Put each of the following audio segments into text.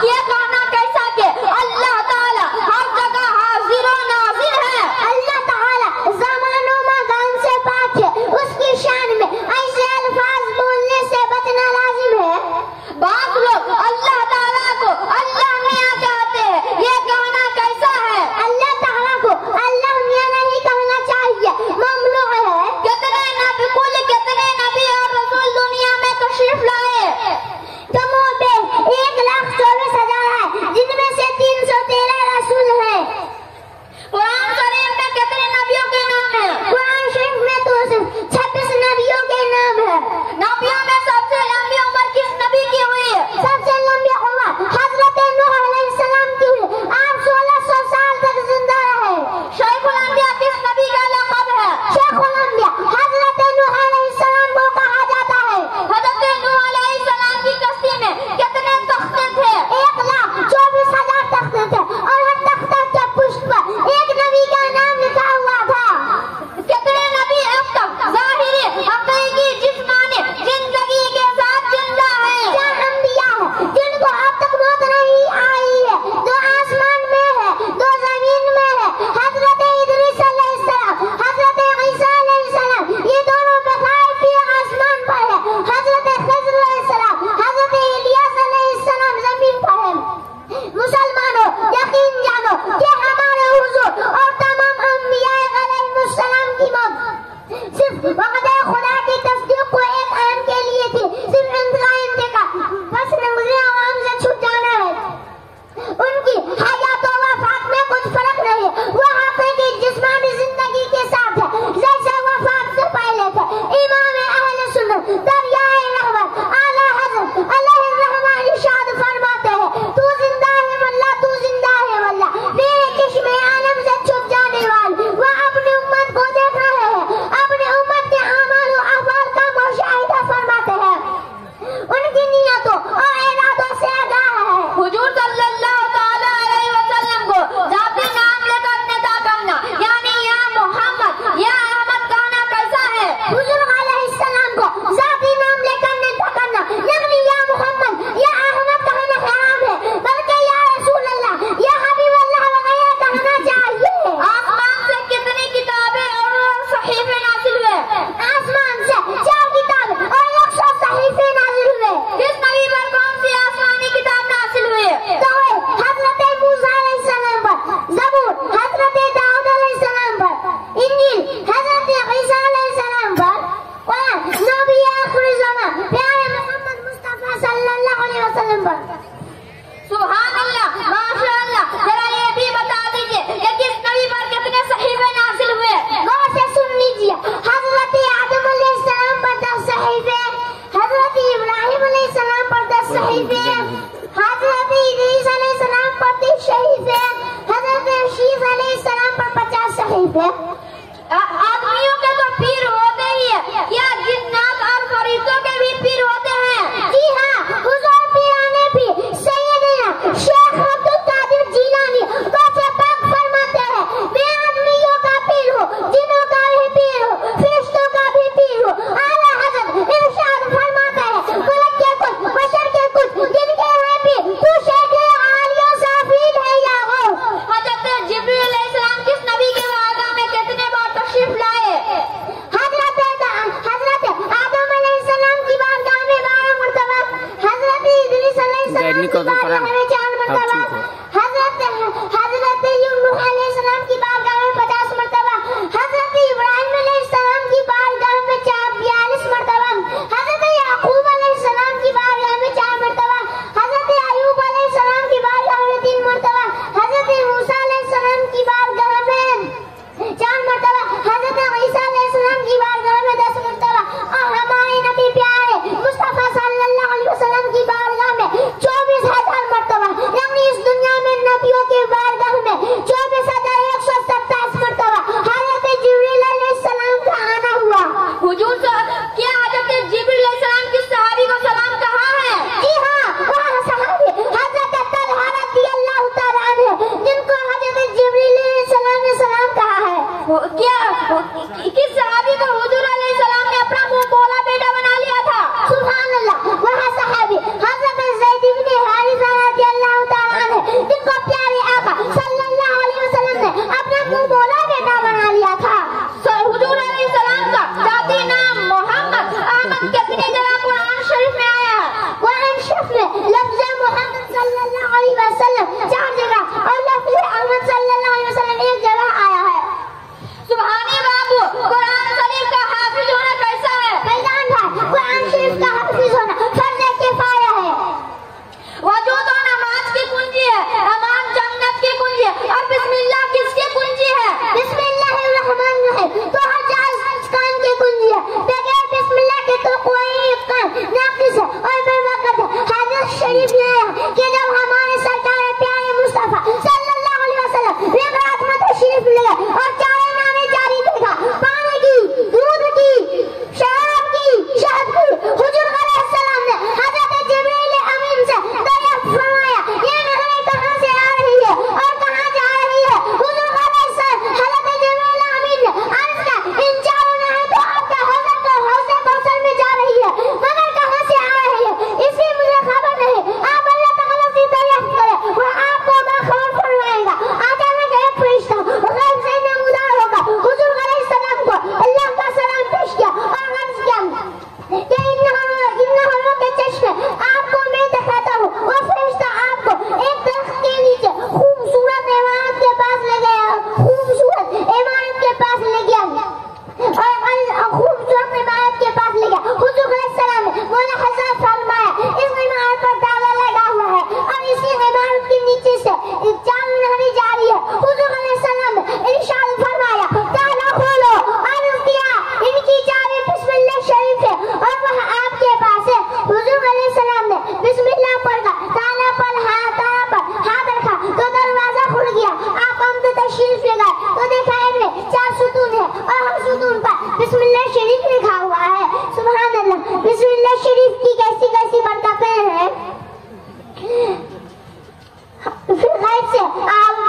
یہ کہنا کیسا کہ اللہ تعالیٰ ہر جگہ حاضر و ناظر ہے. اللہ تعالیٰ زمانوں مکان سے پاک ہے. اس کی شان میں ایسے الفاظ بولنے سے بچنا لازم ہے. بعض لوگ اللہ تعالیٰ کو اللہ میاں کہتے ہیں. یہ کہنا کیسا ہے؟ اللہ تعالیٰ کو اللہ میاں نہیں کہنا چاہیے، ممنوع ہے. کتنے نبی اور رسول دنیا میں تشریف لائے؟ کموں پہ 1,24,000 ہے، جن میں سے 313 رسول ہیں. قرآن شریف میں کتنے نبیوں کے نام ہیں؟ قرآن شریف میں تو صرف 26 نبیوں کے نام ہے. نبیوں میں سب سے لمبی عمر کس نبی کی ہوئی؟ سب سے لمبی عمر حضرت نوح علیہ السلام کی ہوئی. آپ 1600 سال تک زندہ رہے. شیخ الانبیاء کس نبی کا لقب ہے؟ شیخ الانبیاء حضرت نوح علیہ السلام کو کہا جاتا ہے. حضرت نوح علیہ السلام کی کشتی میں کتنے تختے تھے؟ 1,24,000 تختے تھے، اور ہر تختہ کے پشت پر ایک نبی کا نام لکھا ہوا تھا. کتنے نبی اب تک ظاہری حقیقی جسمانی زندگی کے ساتھ زندہ ہیں؟ 4 انبیاء ہیں جن کو اب تک موت نہیں آئی ہے. 2 آسمان میں ہے، 2 زمین میں ہے. حضرت ادریس علیہ السلام، حضرت عیسیٰ علیہ السلام، یہ دونوں بخائے بھی آسمان پر ہے. حضرت خضر علیہ السلام، حضرت الیاس علیہ السلام زمین پر ہے. مسلمانوں یقین جانو کہ ہمارے حضور اور تمام انبیاء علیہ السلام کی موت صرف وعدہ خدا کی تصدیق کو ایک عام کے لیے تھی. صرف ان کا انتقال بس نمازی عوام سے چھٹ جانا ہے. ان کی حیات و وفات میں کچھ فرق نہیں ہے. وہ حقیقی جسمانی زندگی کے ساتھ ہے جیسے وفات سے پہلے تھے. امام اہل سنت دریائے رحمت اعلیٰ حضرت علیہ الرحمہ ارشاد فرماتے ہیں، تو زندہ ہے واللہ، تو زندہ ہے واللہ. میرے چشم عالم سے چھپ جانے والے وہ اپنی امت کو دیکھ رہے ہیں، اپنی امت کے اعمال و احوال کا مشاہدہ فرماتے ہیں. ان کی نیتوں اور ارادوں سے آگاہ ہے. حضور صلی اللہ تعالیٰ علیہ وسلم کو ذاتی نام لے کر ندا کرنا یعنی یا محمد یا احمد کہنا کیسا ہے؟ حضور علیہ السلام کو ذاتی نام لے کر ندا کرنا یعنی یا محمد یا احمد کہنا حرام ہے، بلکہ یا رسول اللہ، یا حبیب اللہ وغیرہ کہنا چاہیے. آسمان سے کتنی کتابیں اور صحیفے نازل ہوئے؟ آسمان سے 4 کتابیں اور 100 صحیفے نازل ہوئے. کس نبی پر کون سی آسمانی کتاب نازل ہوئی؟ توحید حضرت موسیٰ علیہ السلام پر، زبور حضرت داؤد علیہ السلام پر، انجیل حضرت عیسیٰ علیہ السلام پر، قرآن نبی آخر زمان پیارے محمد مصطفیٰ صلی اللہ علیہ وسلم پر. سبحان اللہ، ماشاء اللہ. ذرا یہ بھی بتا دیجئے کہ کس نبی پر کتنے صحیفے نازل ہوئے؟ غور سے سن لیجیے. حضرت آدم علیہ السلام پر 10 صحیفے، حضرت ابراہیم علیہ السلام پر 10 صحیفے، حضرت ادریس علیہ السلام پر 30 صحیفے، حضرت شیس علیہ السلام پر 50 صحیفے. آدمیوں کے تو پیر ہوتے ہی ہیں، کیا جنات اور فرشتوں کے بھی پیر ہوتے ہیں؟ جی ہاں، حضور پیرانے بھی سیدنا شیخ عبد القادر جیلانی غوث پاک فرماتے ہیں، میں آدمیوں کا پیر ہوں، جنوں کا بھی پیر ہوں، فرشتوں کا بھی پیر ہوں. اعلیٰ حضرت ارشاد فرماتے ہیں، ملک کے کچھ بشر کے کچھ جن کے ہیں پیر، تو شیخ عالیہ صافیل ہے یا غوث. حضرت جبریل علیہ السلام کس نبی کے وعدہ میں کتنے بار تشریف لائے؟ حضرت آدم علیہ السلام کی بارگاہ میں 12 مرتبہ، حضرت ادریس علیہ السلام کی بارگاہ میں 4 مرتبہ، حضرت نوح علیہ السلام کی بارگاہ میں 50 مرتبہ، حضرت ابراہیم علیہ السلام کی بارگاہ میں 42 مرتبہ، حضرت یعقوب علیہ السلام کی بارگاہ میں 4 مرتبہ، حضرت ایوب علیہ السلام کی بارگاہ میں 3 مرتبہ، حضرت موسیٰ علیہ السلام کی بارگاہ میں 4 مرتبہ، حضرت عیسیٰ علیہ السلام کی بارگاہ میں 10 مرتبہ، اور ہمارے نبی پیارے مصطفیٰ صلی اللہ علیہ وسلم کی بارگاہ میں 24,000 مرتبہ. یعنی اس دنیا میں کہ جب ہمارے سرکار پیارے مصطفیٰ صلی اللہ علیہ وسلم رات میں تشریف لے گئے اور چارے نامے جاری دیکھا، پانی کی، دودھ کی، شراب کی، شہد کی، حضور علیہ السلام نے حضرت جبریل امین سے دریافت فرمایا یہ نہریں کہاں سے آ رہی ہے اور کہاں جا رہی ہے؟ حضور علیہ السلام حضرت جبریل امین نے عرض کیا ان چاروں نہریں تو آپ کے حضرت حوض کوثر میں جا رہی ہے، مگر کہاں سے آ رہی ہے اس کی مجھے خبر نہیں، آپ اللہ تعالیٰ سے دریافت کریں، وہ آپ کو باخبر فرمائے گا۔ اچانک ایک فرشتہ غیب سے نمودار ہوگا حضور علیہ السلام کو اللہ کا سلام پیش کیا اور عرض کیا کہ ان ہموں کے چشمے آپ کو میں دکھاتا ہوں۔ وہ فرشتہ آپ کو ایک درخت کے نیچے خوبصورت عمارت کے پاس لے گیا، خوبصورت عمارت کے پاس لے گیا اور خوبصورت عمارت کے پاس لے گیا۔ حضور علیہ السلام نے مولا حضرت فرمایا اس عمارت پر تالا لگا ہوا ہے اور اسی عمارت کے نیچے سے چار نہریں جاری ہے۔ حضور علیہ السلام نے ارشاد فرمایا تالا کھولو، عرض کیا ان کی چابی بسم اللہ شریف ہے اور وہ آپ کے پاس ہے۔ حضور علیہ السلام نے بسم اللہ پڑھ کر تالا پر ہاتھ رکھا تو دروازہ کھل گیا۔ آپ اندر تشریف لے گئے تو دیکھا ان میں 4 ستون ہے اور ہر ستون پر بسم اللہ شریف لکھا ہوا ہے۔ سبحان اللہ، بسم اللہ شریف کی کیسی کیسی برکتیں ہیں۔ پھر غیب سے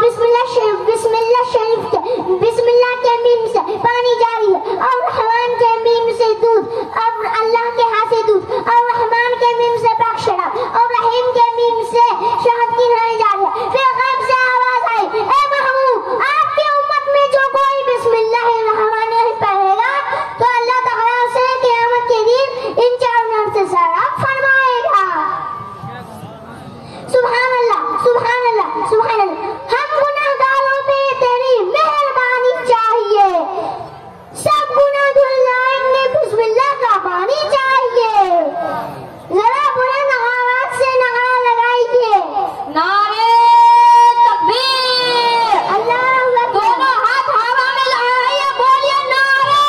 بسم اللہ شریف کے بسم اللہ کے میم سے پانی جاری ہے اور رحمان کے میم سے دودھ اور اللہ کے ہاں سے دودھ اور رحمان کے میم سے پاک شراب اور رحیم کے میم سے شہد کی نہریں جاری ہے۔ پھر غیب سے آواز آئی اے محبوب آپ کی امت میں جو کوئی بسم اللہ الرحمن الرحیم پڑھے گا تو اللہ تعالیٰ سے قیامت کے دن ان 4 نہر سے سیراب فرمائے گا۔ سبحان اللہ، سبحان اللہ، سبحان اللہ۔ ہم گناہگاروں پہ تیری مہربانی چاہیے، سب گناہ دھل جائیں گے، بسم اللہ کا پانی چاہیے۔ ذرا بلند آواز سے نعرہ لگائیے نعرے تکبیر، اللہ اکبر۔ دونوں ہاتھ ہوا میں لہرائیے، بولیے نعرے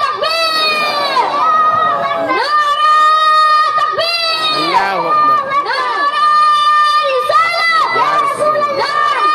تکبیر، نعرے تکبیر، اللہ اکبر۔ نعرے رسالت، نعرے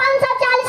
540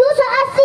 280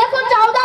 114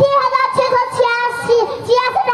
6666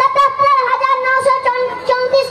77,934